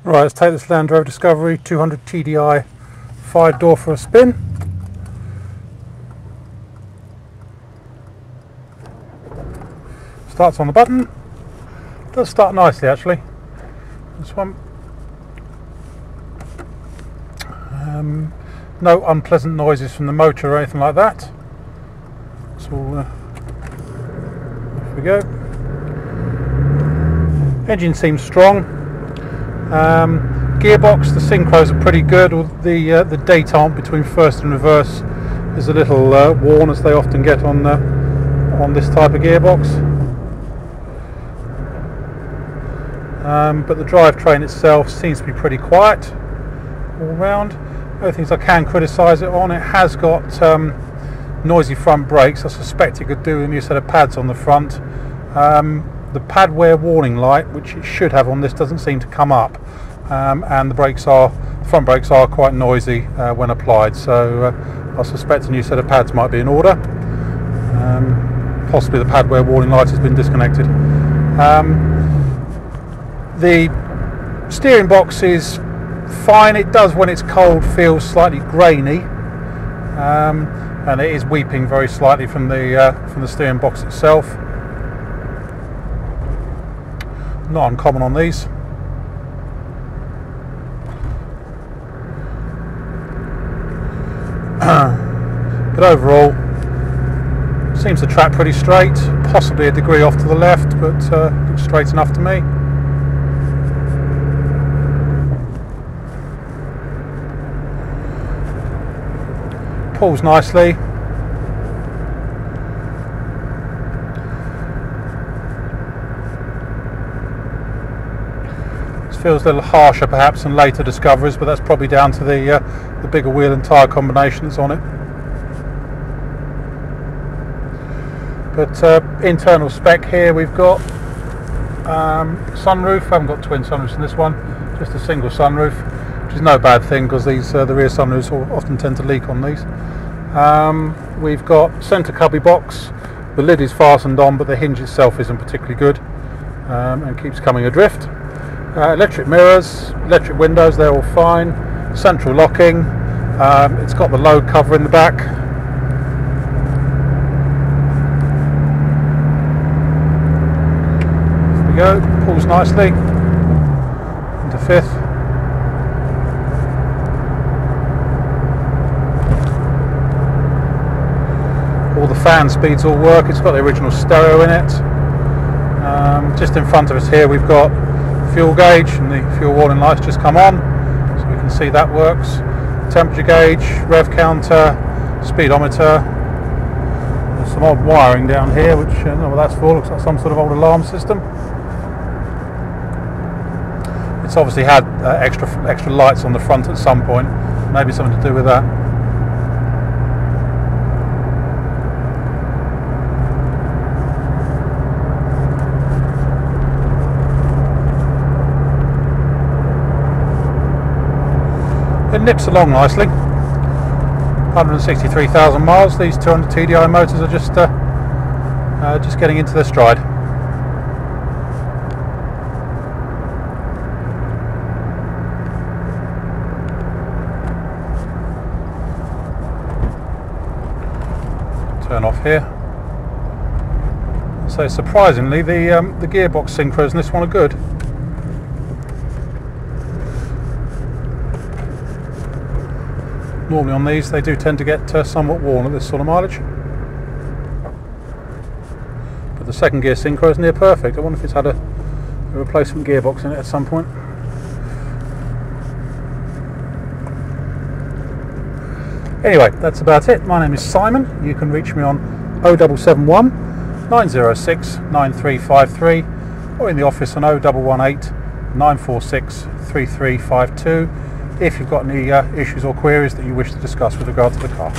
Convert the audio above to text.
Right, let's take this Land Rover Discovery 200 TDI 5-door for a spin. Starts on the button. Does start nicely actually. This one. No unpleasant noises from the motor or anything like that. So off we go. Engine seems strong. Gearbox, the synchros are pretty good. The detente between first and reverse is a little worn, as they often get on this type of gearbox. But the drivetrain itself seems to be pretty quiet all round. Other things I can criticise it on: it has got noisy front brakes. I suspect it could do with a new set of pads on the front. The pad wear warning light, which it should have on this, doesn't seem to come up, and the front brakes are quite noisy when applied. So I suspect a new set of pads might be in order. Possibly the pad wear warning light has been disconnected. The steering box is fine. It does, when it's cold, feel slightly grainy, and it is weeping very slightly from the steering box itself. Not uncommon on these. But overall, seems to track pretty straight, possibly a degree off to the left, but looks straight enough to me. Pulls nicely. Feels a little harsher perhaps than later Discoveries, but that's probably down to the bigger wheel and tyre combination that's on it. But internal spec here, we've got sunroof. I haven't got twin sunroofs in this one, just a single sunroof, which is no bad thing, because these the rear sunroofs often tend to leak on these. We've got centre cubby box. The lid is fastened on, but the hinge itself isn't particularly good, and keeps coming adrift. Electric mirrors, electric windows, they're all fine. Central locking. It's got the load cover in the back. There we go, pulls nicely into fifth. All the fan speeds all work. It's got the original stereo in it. Just in front of us here we've got fuel gauge, and the fuel warning lights just come on, so we can see that works. Temperature gauge, rev counter, speedometer. There's some odd wiring down here, which I don't know what that's for. Looks like some sort of old alarm system. It's obviously had extra lights on the front at some point, maybe something to do with that. It nips along nicely. 163,000 miles. These 200 TDI motors are just getting into their stride. Turn off here. So surprisingly, the gearbox synchros in this one are good. Normally on these they do tend to get somewhat worn at this sort of mileage, but the second gear synchro is near perfect. I wonder if it's had a replacement gearbox in it at some point. Anyway, that's about it. My name is Simon. You can reach me on 0771 906 9353 or in the office on 0118 946 3352 if you've got any issues or queries that you wish to discuss with regard to the car.